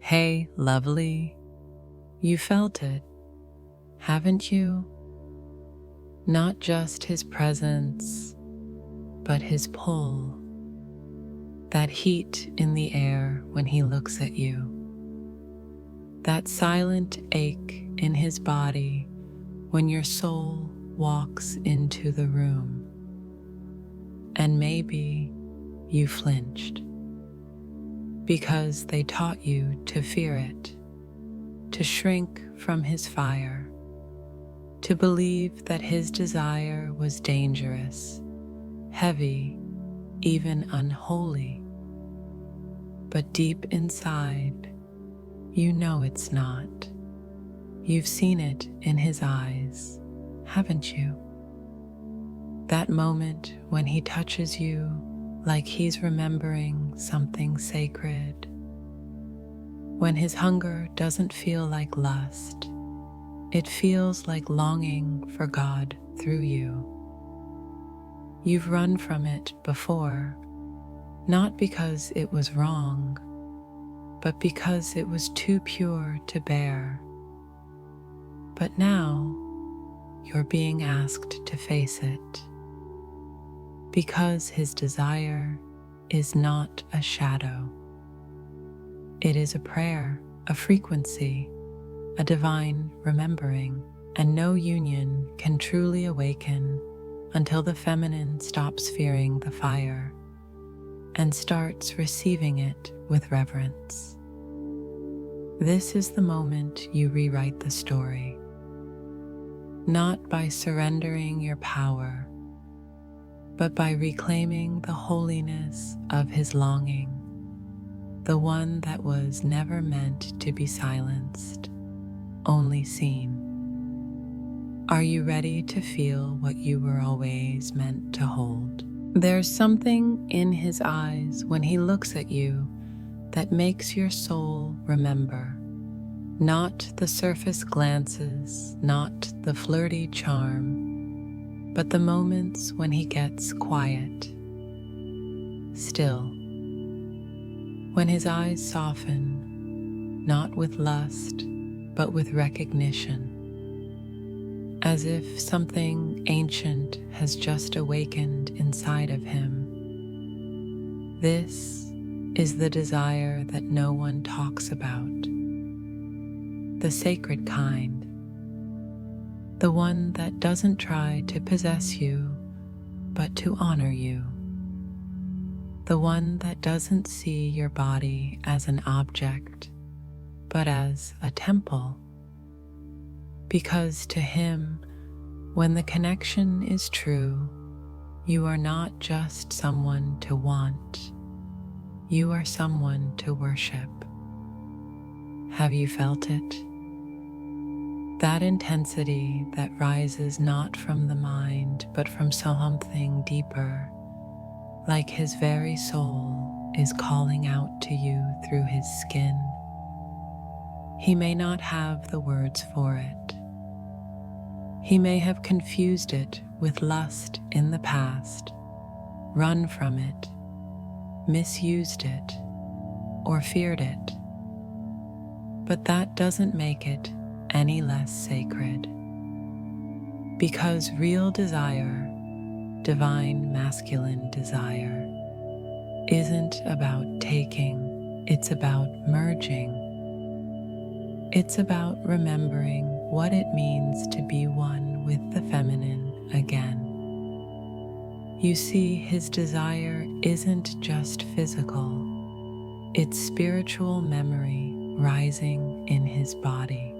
Hey, lovely, you felt it, haven't you? Not just his presence, but his pull, that heat in the air when he looks at you, that silent ache in his body when your soul walks into the room. And maybe you flinched because they taught you to fear it, to shrink from his fire, to believe that his desire was dangerous, heavy, even unholy. But deep inside, you know it's not. You've seen it in his eyes, haven't you? That moment when he touches you like he's remembering something sacred. When his hunger doesn't feel like lust, it feels like longing for God through you. You've run from it before, not because it was wrong, but because it was too pure to bear. But now, you're being asked to face it, because his desire is not a shadow. It is a prayer, a frequency, a divine remembering, and no union can truly awaken until the feminine stops fearing the fire and starts receiving it with reverence. This is the moment you rewrite the story, not by surrendering your power, but by reclaiming the holiness of his longing, the one that was never meant to be silenced, only seen. Are you ready to feel what you were always meant to hold? There's something in his eyes when he looks at you that makes your soul remember. Not the surface glances, not the flirty charm, but the moments when he gets quiet, still. When his eyes soften, not with lust, but with recognition, as if something ancient has just awakened inside of him. This is the desire that no one talks about, the sacred kind, the one that doesn't try to possess you, but to honor you, the one that doesn't see your body as an object, but as a temple. Because to him, when the connection is true, you are not just someone to want, you are someone to worship. Have you felt it? That intensity that rises not from the mind, but from something deeper, like his very soul is calling out to you through his skin. He may not have the words for it. He may have confused it with lust in the past, run from it, misused it, or feared it. But that doesn't make it any less sacred. Because real desire, divine masculine desire, isn't about taking, it's about merging. It's about remembering what it means to be one with the feminine again. You see, his desire isn't just physical, it's spiritual memory rising in his body.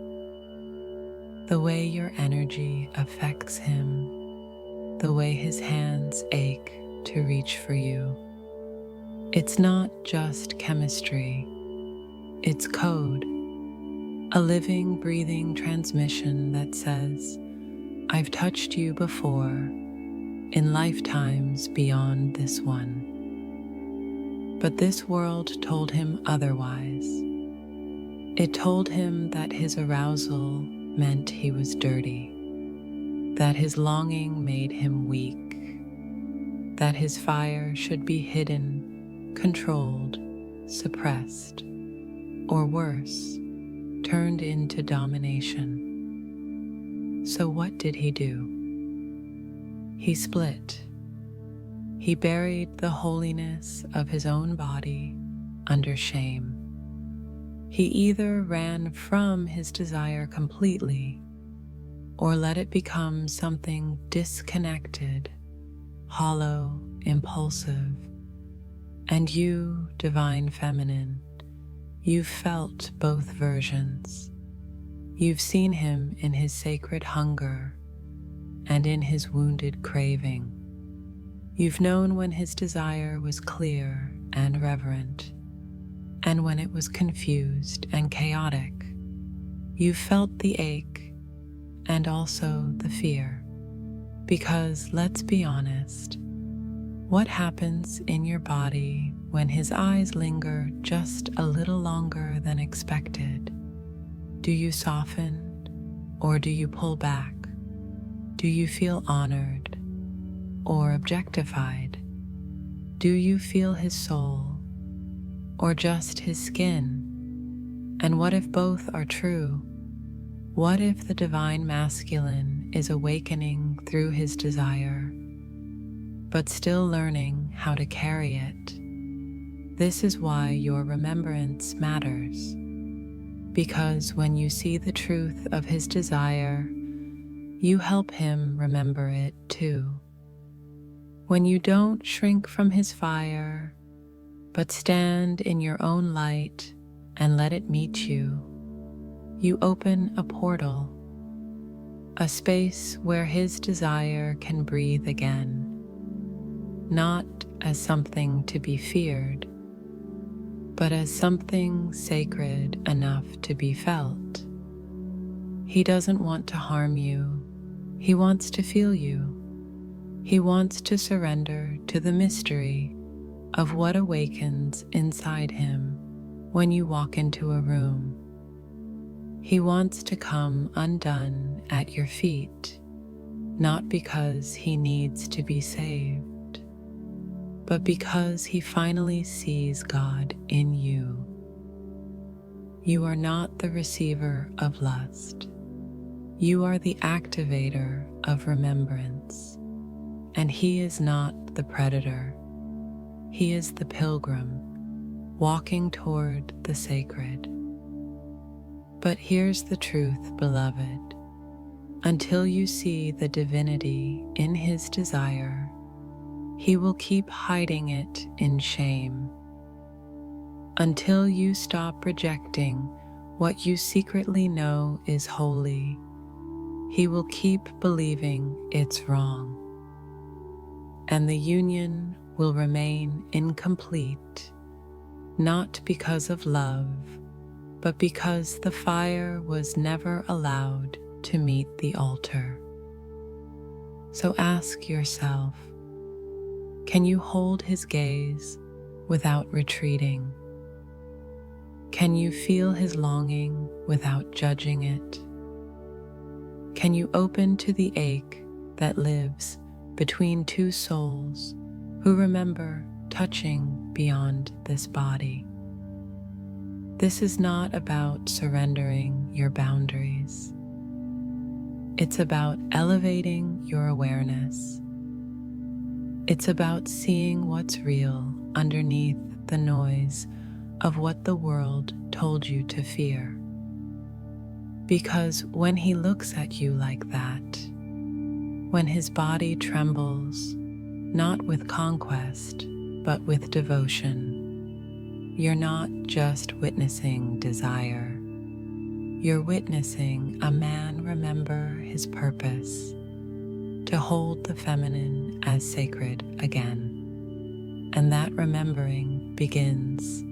The way your energy affects him, the way his hands ache to reach for you. It's not just chemistry, it's code. A living, breathing transmission that says, I've touched you before, in lifetimes beyond this one. But this world told him otherwise. It told him that his arousal meant he was dirty, that his longing made him weak, that his fire should be hidden, controlled, suppressed. or worse, turned into domination. So what did he do? He split. He buried the holiness of his own body under shame. He either ran from his desire completely or let it become something disconnected, hollow, impulsive. And you, divine feminine, you've felt both versions. You've seen him in his sacred hunger and in his wounded craving. You've known when his desire was clear and reverent, and when it was confused and chaotic. You've felt the ache and also the fear. Because let's be honest, what happens in your body when his eyes linger just a little longer than expected? Do you soften or do you pull back? Do you feel honored or objectified? Do you feel his soul or just his skin? And what if both are true? What if the divine masculine is awakening through his desire, but still learning how to carry it? This is why your remembrance matters. Because when you see the truth of his desire, you help him remember it too. When you don't shrink from his fire, but stand in your own light and let it meet you, you open a portal, a space where his desire can breathe again, not as something to be feared, but as something sacred enough to be felt. He doesn't want to harm you. He wants to feel you. He wants to surrender to the mystery of what awakens inside him when you walk into a room. He wants to come undone at your feet, not because he needs to be saved, but because he finally sees God in you. You are not the receiver of lust. You are the activator of remembrance, and he is not the predator. He is the pilgrim, walking toward the sacred. But here's the truth, beloved. Until you see the divinity in his desire, he will keep hiding it in shame. Until you stop rejecting what you secretly know is holy, he will keep believing it's wrong. And the union will remain incomplete, not because of love, but because the fire was never allowed to meet the altar. So ask yourself, can you hold his gaze without retreating? Can you feel his longing without judging it? Can you open to the ache that lives between two souls who remember touching beyond this body? This is not about surrendering your boundaries. It's about elevating your awareness. It's about seeing what's real underneath the noise of what the world told you to fear. Because when he looks at you like that, when his body trembles, not with conquest, but with devotion, you're not just witnessing desire. You're witnessing a man remember his purpose, to hold the feminine as sacred again. And that remembering begins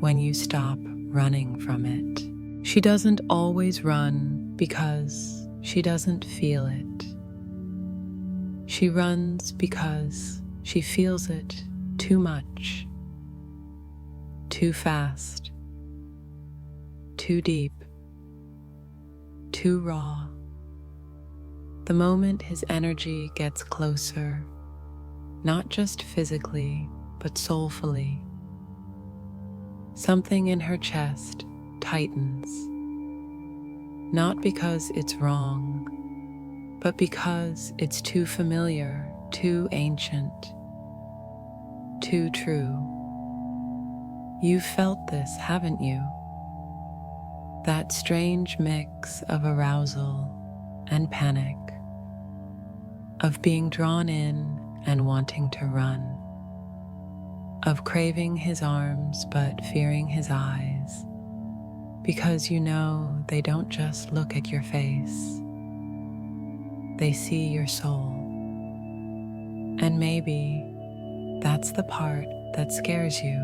when you stop running from it. She doesn't always run because she doesn't feel it. She runs because she feels it too much, too fast, too deep, too raw. The moment his energy gets closer, not just physically, but soulfully, something in her chest tightens, not because it's wrong, but because it's too familiar, too ancient, too true. You've felt this, haven't you? That strange mix of arousal and panic, of being drawn in and wanting to run, of craving his arms but fearing his eyes, because you know they don't just look at your face, they see your soul. And maybe that's the part that scares you,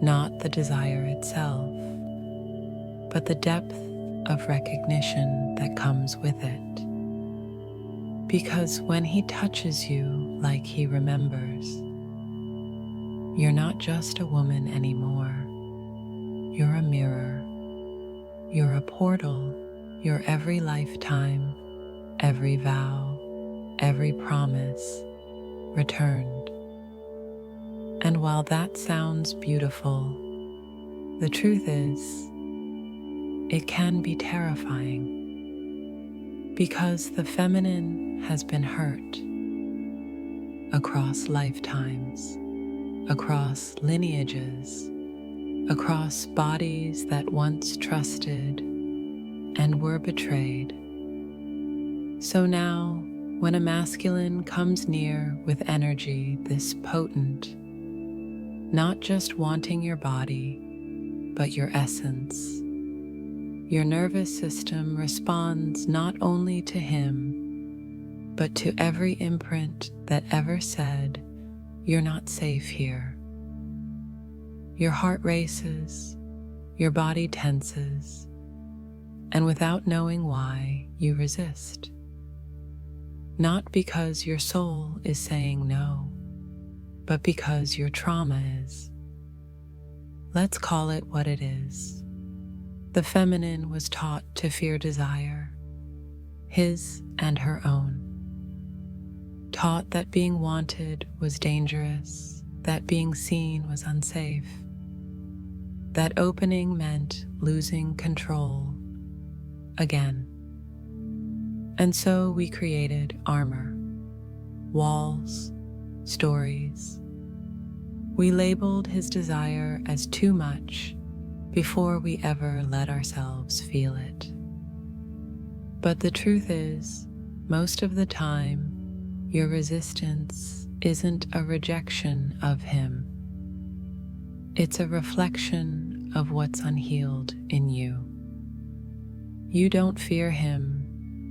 not the desire itself, but the depth of recognition that comes with it. Because when he touches you like he remembers, you're not just a woman anymore. You're a mirror. You're a portal. Your every lifetime, every vow, every promise returned. And while that sounds beautiful, the truth is, it can be terrifying, because the feminine has been hurt across lifetimes, across lineages, across bodies that once trusted and were betrayed. So now, when a masculine comes near with energy this potent, not just wanting your body, but your essence, your nervous system responds not only to him, but to every imprint that ever said, "You're not safe here." Your heart races, your body tenses, and without knowing why, you resist. Not because your soul is saying no, but because your trauma is. Let's call it what it is. The feminine was taught to fear desire, his and her own. Taught that being wanted was dangerous, that being seen was unsafe, that opening meant losing control again. And so we created armor, walls, stories. We labeled his desire as too much before we ever let ourselves feel it. But the truth is, most of the time, your resistance isn't a rejection of him. It's a reflection of what's unhealed in you. You don't fear him,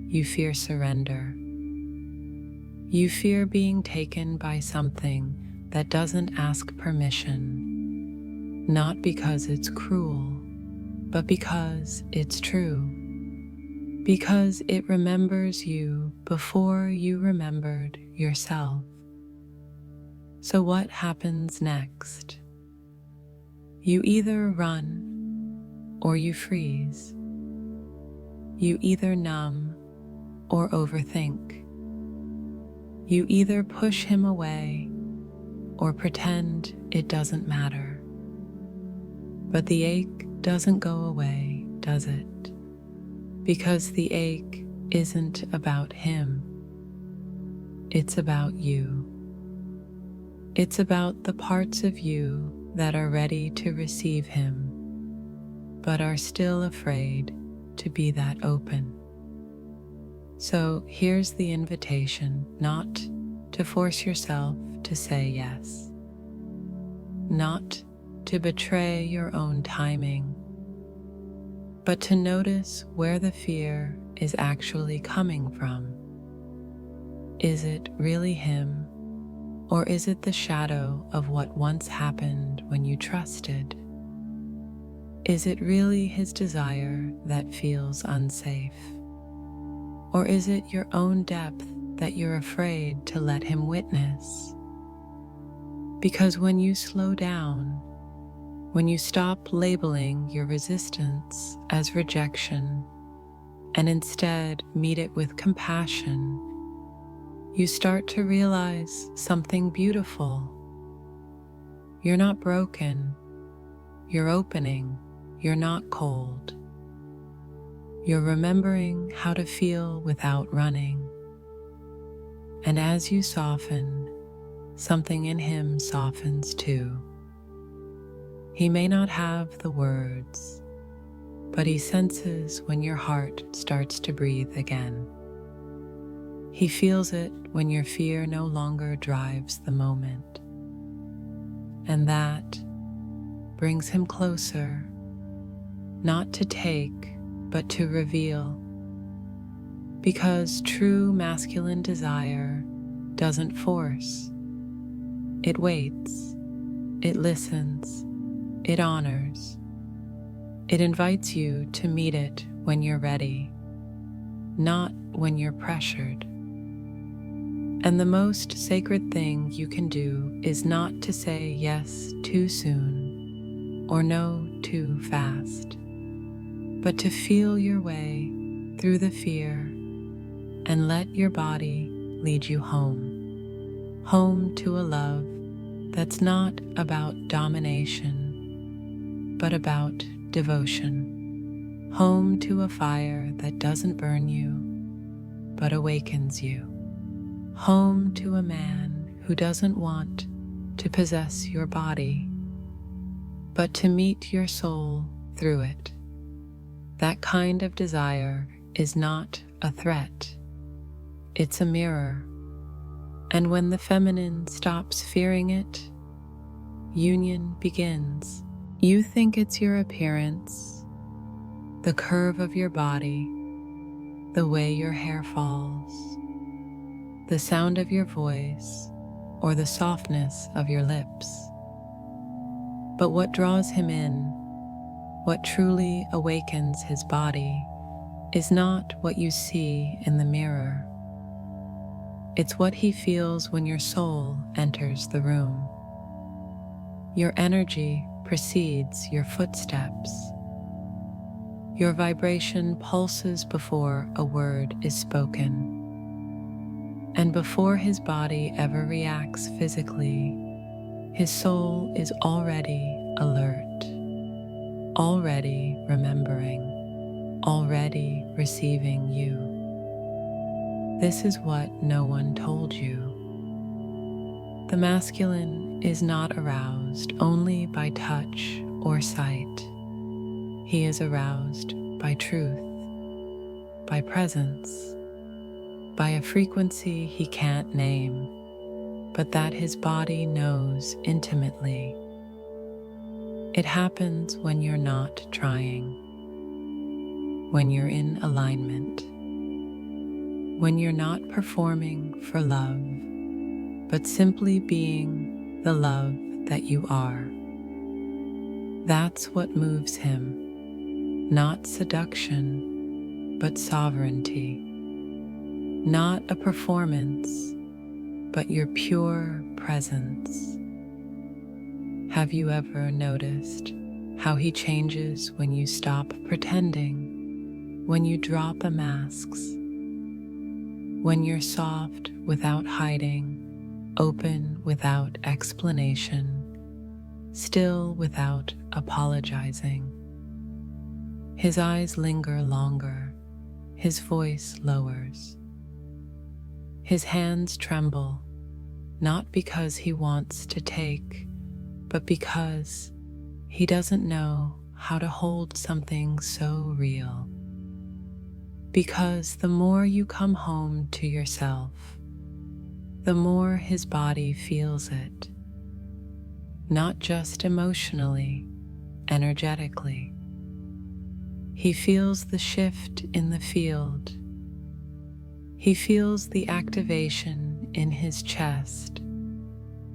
you fear surrender. You fear being taken by something that doesn't ask permission, not because it's cruel, but because it's true. Because it remembers you before you remembered yourself. So what happens next? You either run or you freeze. You either numb or overthink. You either push him away or pretend it doesn't matter. But the ache doesn't go away, does it? Because the ache isn't about him. It's about you. It's about the parts of you that are ready to receive him, but are still afraid to be that open. So here's the invitation, not to force yourself to say yes, not to betray your own timing, but to notice where the fear is actually coming from. Is it really him, or is it the shadow of what once happened when you trusted? Is it really his desire that feels unsafe? Or is it your own depth that you're afraid to let him witness? Because when you slow down, when you stop labeling your resistance as rejection and instead meet it with compassion, you start to realize something beautiful. You're not broken, You're opening, you're not cold. You're remembering how to feel without running. And as you soften, something in him softens too. He may not have the words, but he senses when your heart starts to breathe again. He feels it when your fear no longer drives the moment. And that brings him closer, not to take, but to reveal. Because true masculine desire doesn't force. It waits, it listens, it honors. It invites you to meet it when you're ready, not when you're pressured. And the most sacred thing you can do is not to say yes too soon or no too fast, but to feel your way through the fear and let your body lead you home. Home to a love that's not about domination, but about devotion. Home to a fire that doesn't burn you, but awakens you. Home to a man who doesn't want to possess your body, but to meet your soul through it. That kind of desire is not a threat. It's a mirror. And when the feminine stops fearing it, union begins. You think it's your appearance, the curve of your body, the way your hair falls, the sound of your voice, or the softness of your lips. But what draws him in, what truly awakens his body, is not what you see in the mirror. It's what he feels when your soul enters the room. Your energy precedes your footsteps. Your vibration pulses before a word is spoken. And before his body ever reacts physically, his soul is already alert, already remembering, already receiving you. This is what no one told you. The masculine is not aroused only by touch or sight. He is aroused by truth, by presence, by a frequency he can't name, but that his body knows intimately. It happens when you're not trying, when you're in alignment, when you're not performing for love, but simply being the love that you are. That's what moves him, not seduction, but sovereignty. Not a performance, but your pure presence. Have you ever noticed how he changes when you stop pretending, when you drop the masks, when you're soft without hiding, open without explanation, still without apologizing? His eyes linger longer, his voice lowers. His hands tremble, not because he wants to take, but because he doesn't know how to hold something so real. Because the more you come home to yourself, the more his body feels it. Not just emotionally, energetically. He feels the shift in the field. He feels the activation in his chest,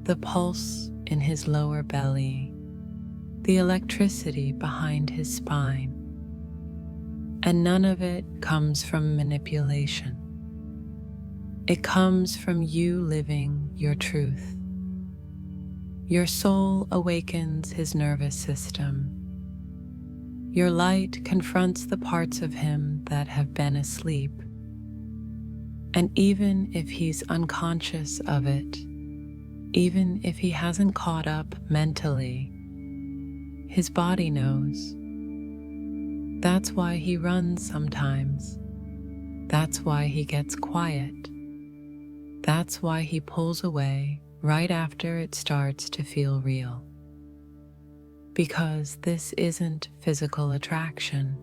the pulse in his lower belly, the electricity behind his spine. And none of it comes from manipulation. It comes from you living your truth. Your soul awakens his nervous system. Your light confronts the parts of him that have been asleep. And even if he's unconscious of it, even if he hasn't caught up mentally, his body knows. That's why he runs sometimes. That's why he gets quiet. That's why he pulls away right after it starts to feel real. Because this isn't physical attraction.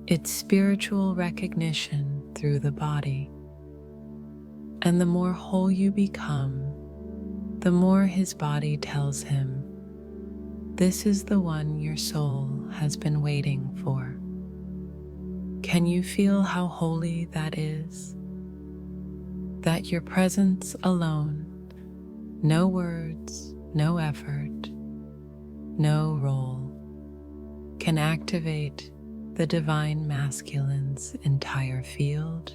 It's spiritual recognition through the body. And the more whole you become, the more his body tells him, this is the one your soul has been waiting for. Can you feel how holy that is? That your presence alone, no words, no effort, no role, can activate the divine masculine's entire field?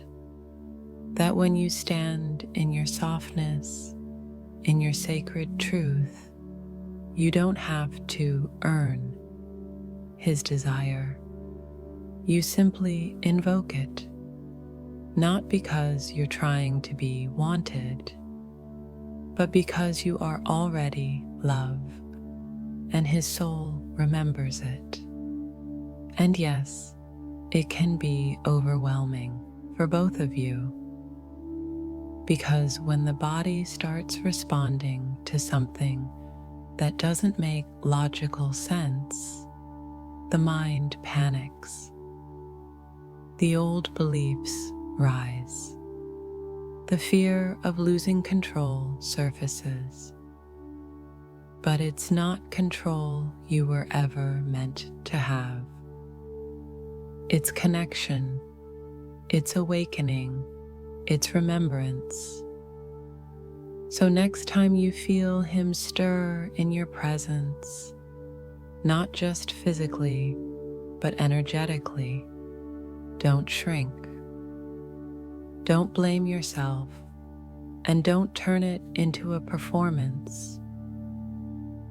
That when you stand in your softness, in your sacred truth, you don't have to earn his desire. You simply invoke it, not because you're trying to be wanted, but because you are already love, and his soul remembers it. And yes, it can be overwhelming for both of you, because when the body starts responding to something that doesn't make logical sense, the mind panics. The old beliefs rise. The fear of losing control surfaces. But it's not control you were ever meant to have. It's connection, it's awakening, it's remembrance. So next time you feel him stir in your presence, not just physically, but energetically, don't shrink. Don't blame yourself, and don't turn it into a performance.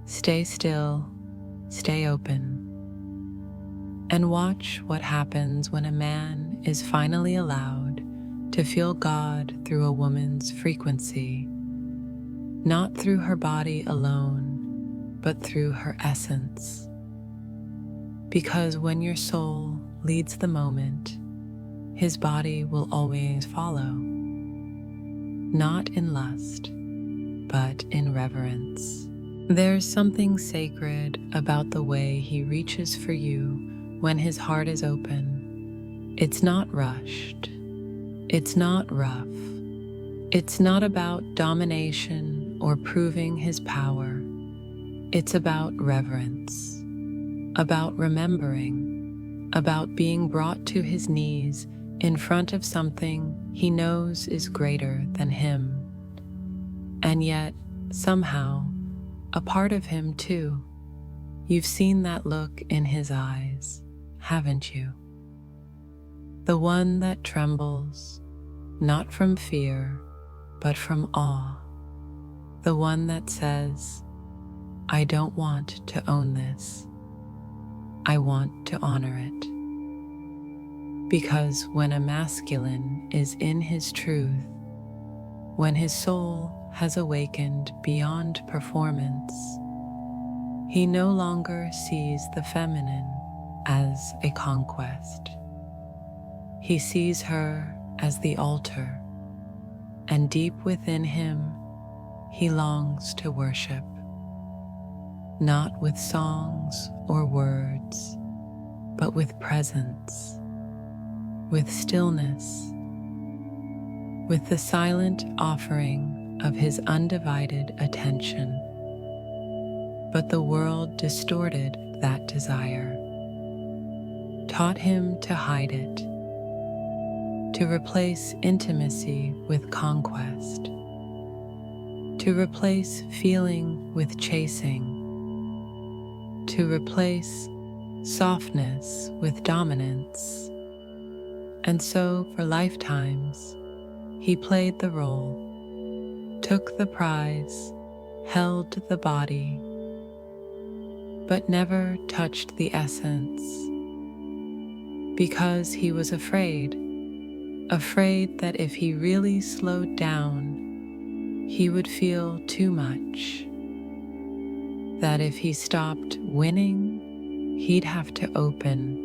Stay still, stay open, and watch what happens when a man is finally allowed to feel God through a woman's frequency, not through her body alone, but through her essence. Because when your soul leads the moment, his body will always follow, not in lust, but in reverence. There's something sacred about the way he reaches for you when his heart is open. It's not rushed. It's not rough. It's not about domination or proving his power. It's about reverence, about remembering, about being brought to his knees in front of something he knows is greater than him. And yet, somehow, a part of him too. You've seen that look in his eyes, haven't you? The one that trembles, not from fear, but from awe. The one that says, I don't want to own this. I want to honor it. Because when a masculine is in his truth, when his soul has awakened beyond performance, he no longer sees the feminine as a conquest. He sees her as the altar, and deep within him, he longs to worship, not with songs or words, but with presence, with stillness, with the silent offering of his undivided attention. But the world distorted that desire, taught him to hide it, to replace intimacy with conquest, to replace feeling with chasing, to replace softness with dominance. And so for lifetimes, he played the role, took the prize, held the body, but never touched the essence, because he was afraid that if he really slowed down, he would feel too much, that if he stopped winning, he'd have to open,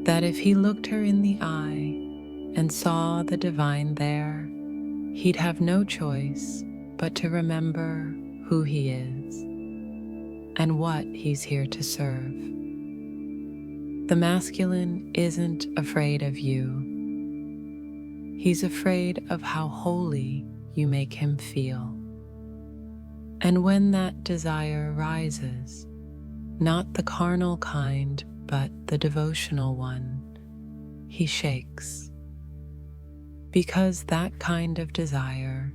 that if he looked her in the eye and saw the divine there, he'd have no choice but to remember who he is and what he's here to serve. The masculine isn't afraid of you. He's afraid of how holy you make him feel. And when that desire rises, not the carnal kind, but the devotional one, he shakes. Because that kind of desire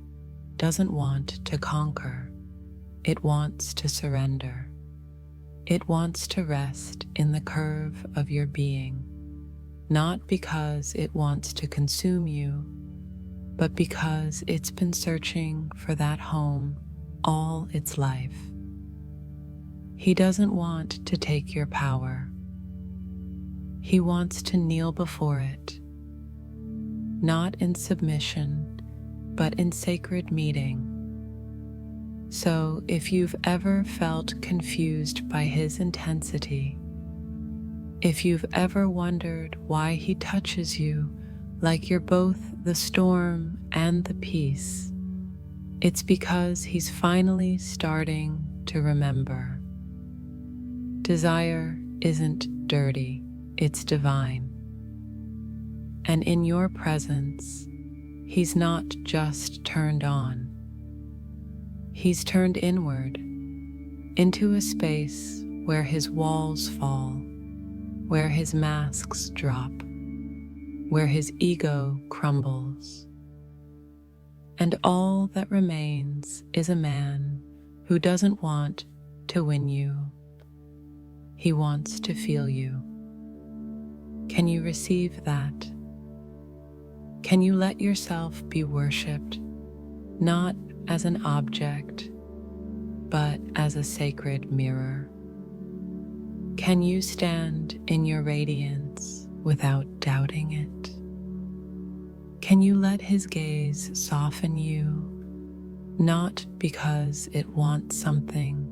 doesn't want to conquer, it wants to surrender. It wants to rest in the curve of your being, not because it wants to consume you, but because it's been searching for that home all its life. He doesn't want to take your power. He wants to kneel before it, not in submission, but in sacred meeting. So if you've ever felt confused by his intensity, if you've ever wondered why he touches you like you're both the storm and the peace, it's because he's finally starting to remember. Desire isn't dirty, it's divine. And in your presence, he's not just turned on. He's turned inward, into a space where his walls fall, where his masks drop, where his ego crumbles. And all that remains is a man who doesn't want to win you. He wants to feel you. Can you receive that? Can you let yourself be worshipped, not as an object, but as a sacred mirror? Can you stand in your radiance without doubting it? Can you let his gaze soften you, not because it wants something,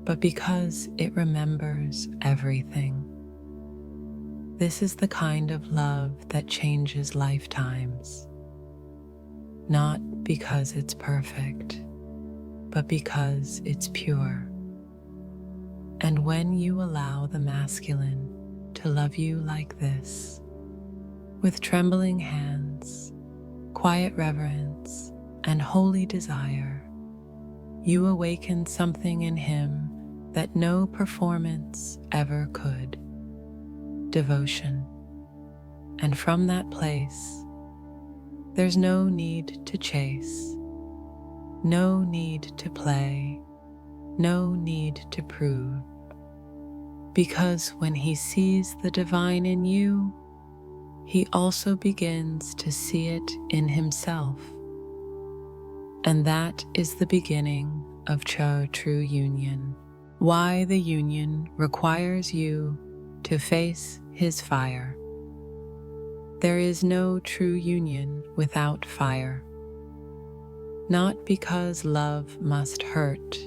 but because it remembers everything? This is the kind of love that changes lifetimes, not because it's perfect, but because it's pure. And when you allow the masculine to love you like this, with trembling hands, quiet reverence, and holy desire, you awaken something in him that no performance ever could: devotion. And from that place, there's no need to chase, no need to play, no need to prove. Because when he sees the divine in you, he also begins to see it in himself. And that is the beginning of true union. Why the union requires you to face his fire. There is no true union without fire. Not because love must hurt,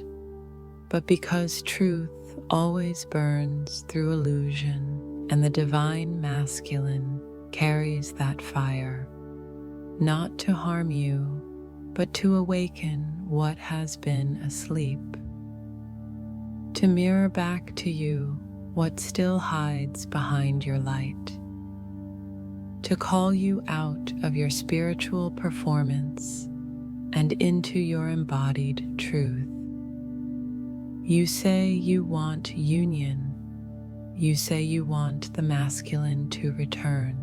but because truth always burns through illusion, and the divine masculine carries that fire, not to harm you, but to awaken what has been asleep, to mirror back to you what still hides behind your light, to call you out of your spiritual performance and into your embodied truth. You say you want union. You say you want the masculine to return.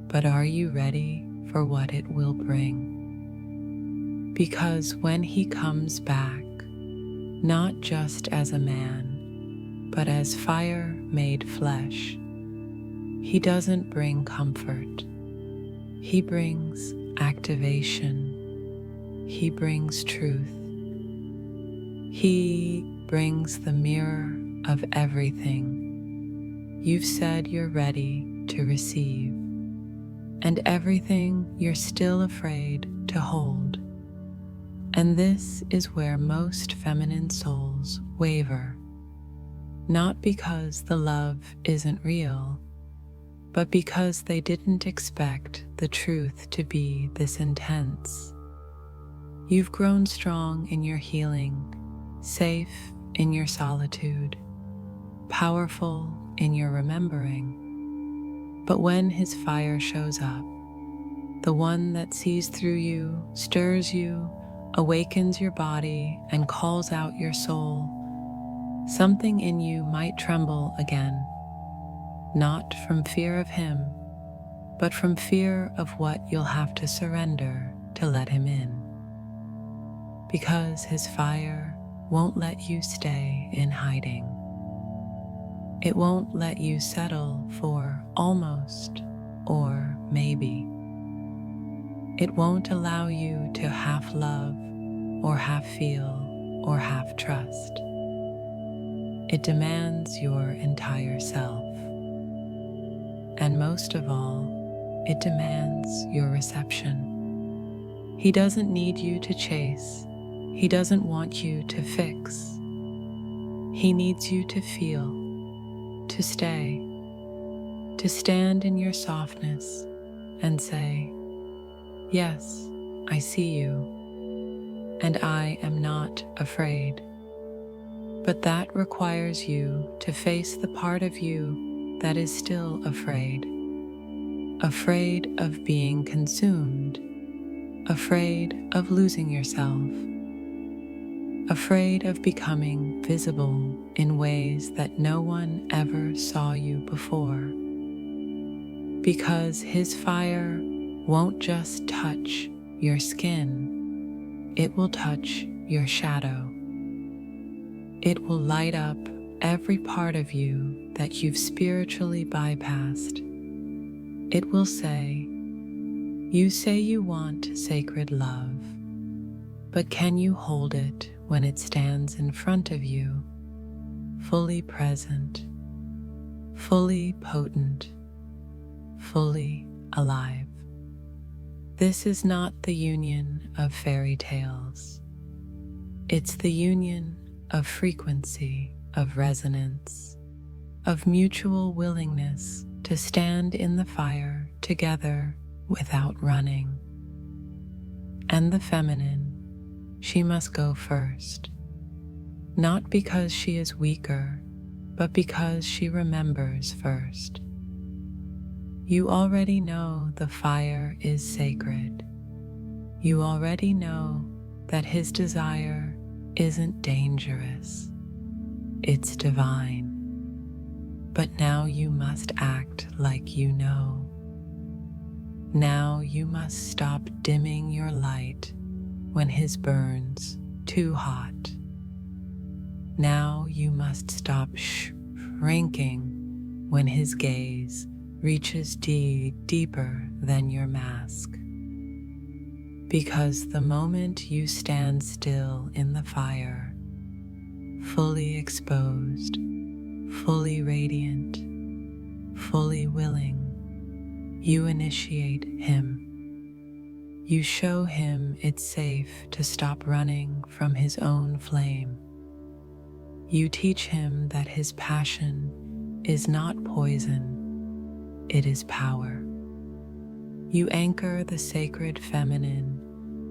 But are you ready for what it will bring? Because when he comes back, not just as a man, but as fire made flesh, he doesn't bring comfort. He brings activation. He brings truth. He brings the mirror of everything you've said you're ready to receive, and everything you're still afraid to hold. And this is where most feminine souls waver, not because the love isn't real, but because they didn't expect the truth to be this intense. You've grown strong in your healing, safe in your solitude, powerful in your remembering. But when his fire shows up, the one that sees through you, stirs you, awakens your body, and calls out your soul, something in you might tremble again, not from fear of him, but from fear of what you'll have to surrender to let him in. Because his fire won't let you stay in hiding. It won't let you settle for almost or maybe. It won't allow you to half love or half feel or half trust. It demands your entire self. And most of all, it demands your reception. He doesn't need you to chase. He doesn't want you to fix. He needs you to feel, to stay, to stand in your softness and say, "Yes, I see you, and I am not afraid." But that requires you to face the part of you that is still afraid of being consumed, afraid of losing yourself, afraid of becoming visible in ways that no one ever saw you before. Because his fire won't just touch your skin, it will touch your shadow. It will light up every part of you that you've spiritually bypassed. It will say, "You say you want sacred love, but can you hold it when it stands in front of you, fully present, fully potent, fully alive?" This is not the union of fairy tales. It's the union of frequency, of resonance, of mutual willingness to stand in the fire together without running. And the feminine, she must go first, not because she is weaker, but because she remembers first. You already know the fire is sacred. You already know that his desire isn't dangerous, it's divine. But now you must act like you know. Now you must stop dimming your light when his burns too hot. Now you must stop shrinking when his gaze reaches deeper than your mask. Because the moment you stand still in the fire, fully exposed, fully radiant, fully willing, you initiate him. You show him it's safe to stop running from his own flame. You teach him that his passion is not poison, it is power. You anchor the sacred feminine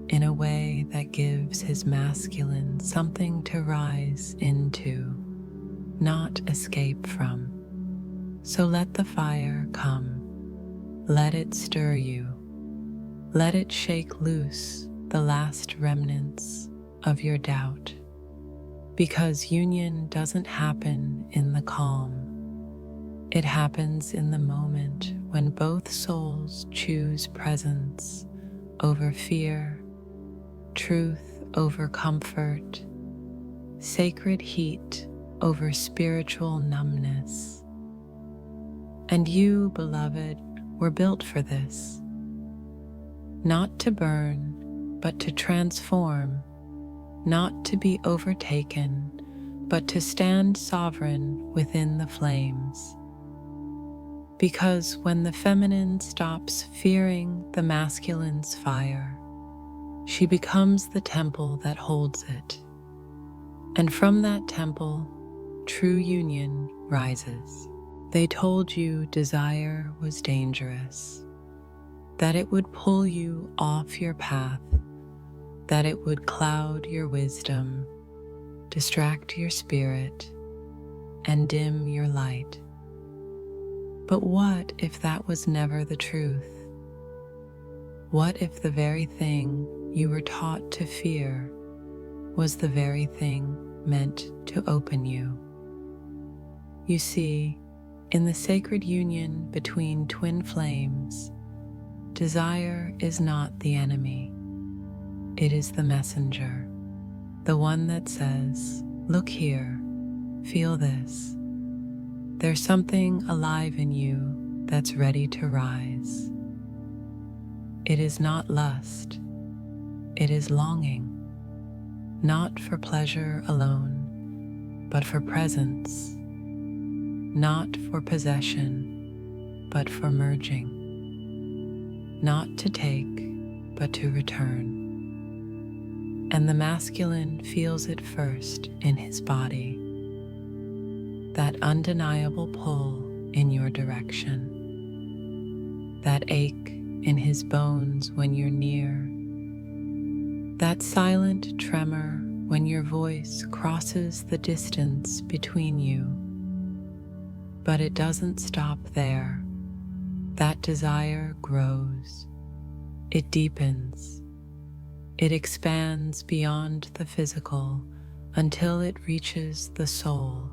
in a way that gives his masculine something to rise into, not escape from. So let the fire come. Let it stir you. Let it shake loose the last remnants of your doubt. Because union doesn't happen in the calm. It happens in the moment when both souls choose presence over fear, truth over comfort, sacred heat over spiritual numbness. And you, beloved, were built for this. Not to burn, but to transform, not to be overtaken, but to stand sovereign within the flames. Because when the feminine stops fearing the masculine's fire, she becomes the temple that holds it. And from that temple, true union rises. They told you desire was dangerous, that it would pull you off your path, that it would cloud your wisdom, distract your spirit, and dim your light. But what if that was never the truth? What if the very thing you were taught to fear was the very thing meant to open you? You see, in the sacred union between twin flames, desire is not the enemy. It is the messenger, the one that says, "Look here, feel this. There's something alive in you that's ready to rise." It is not lust, it is longing, not for pleasure alone, but for presence, not for possession, but for merging, not to take, but to return. And the masculine feels it first in his body, that undeniable pull in your direction, that ache in his bones when you're near, that silent tremor when your voice crosses the distance between you. But it doesn't stop there. That desire grows. It deepens. It expands beyond the physical until it reaches the soul,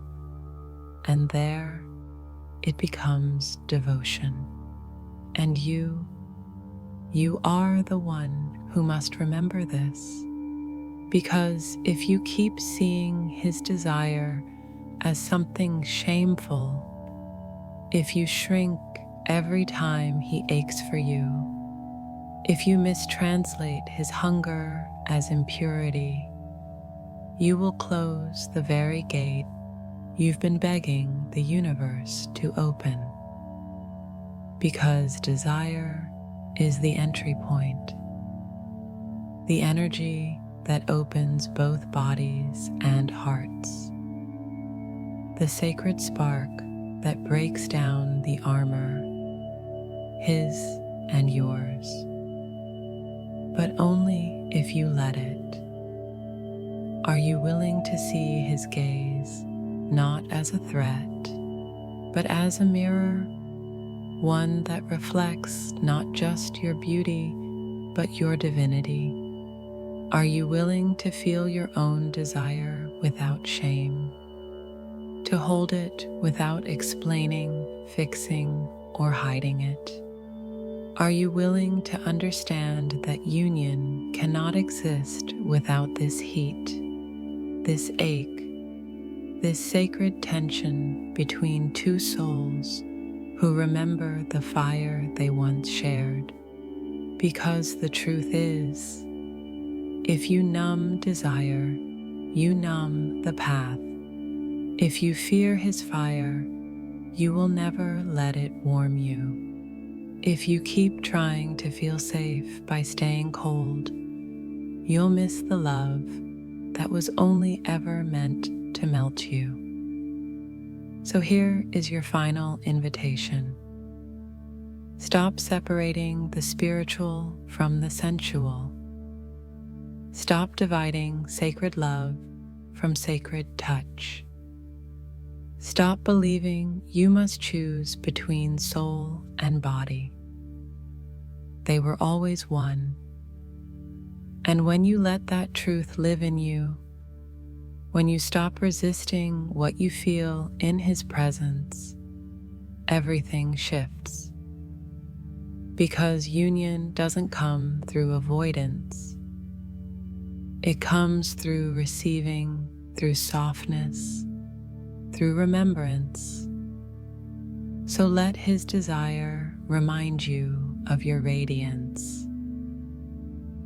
and there it becomes devotion. And you are the one who must remember this, because if you keep seeing his desire as something shameful, if you shrink every time he aches for you, if you mistranslate his hunger as impurity, you will close the very gate you've been begging the universe to open. Because desire is the entry point, the energy that opens both bodies and hearts, the sacred spark that breaks down the armor, his and yours. But only if you let it. Are you willing to see his gaze not as a threat, but as a mirror, one that reflects not just your beauty, but your divinity? Are you willing to feel your own desire without shame, to hold it without explaining, fixing, or hiding it? Are you willing to understand that union cannot exist without this heat, this ache, this sacred tension between two souls who remember the fire they once shared? Because the truth is, if you numb desire, you numb the path. If you fear his fire, you will never let it warm you. If you keep trying to feel safe by staying cold, you'll miss the love that was only ever meant to melt you. So here is your final invitation. Stop separating the spiritual from the sensual. Stop dividing sacred love from sacred touch. Stop believing you must choose between soul and body. They were always one. And when you let that truth live in you, when you stop resisting what you feel in his presence, everything shifts. Because union doesn't come through avoidance. It comes through receiving, through softness, through remembrance. So let his desire remind you of your radiance.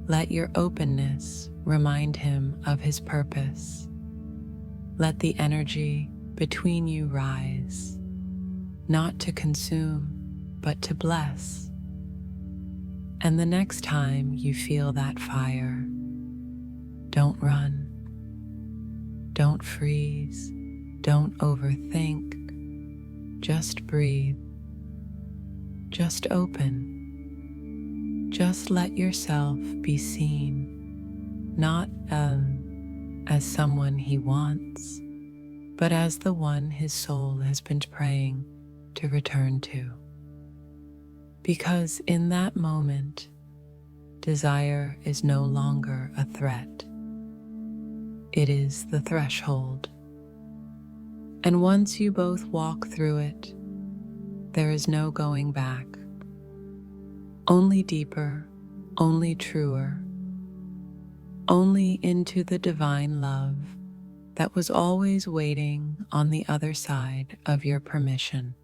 Let your openness remind him of his purpose. Let the energy between you rise, not to consume, but to bless. And the next time you feel that fire, don't run, don't freeze, don't overthink. Just breathe, just open, just let yourself be seen, not as someone he wants, but as the one his soul has been praying to return to. Because in that moment, desire is no longer a threat. It is the threshold. And once you both walk through it, there is no going back. Only deeper, only truer, only into the divine love that was always waiting on the other side of your permission.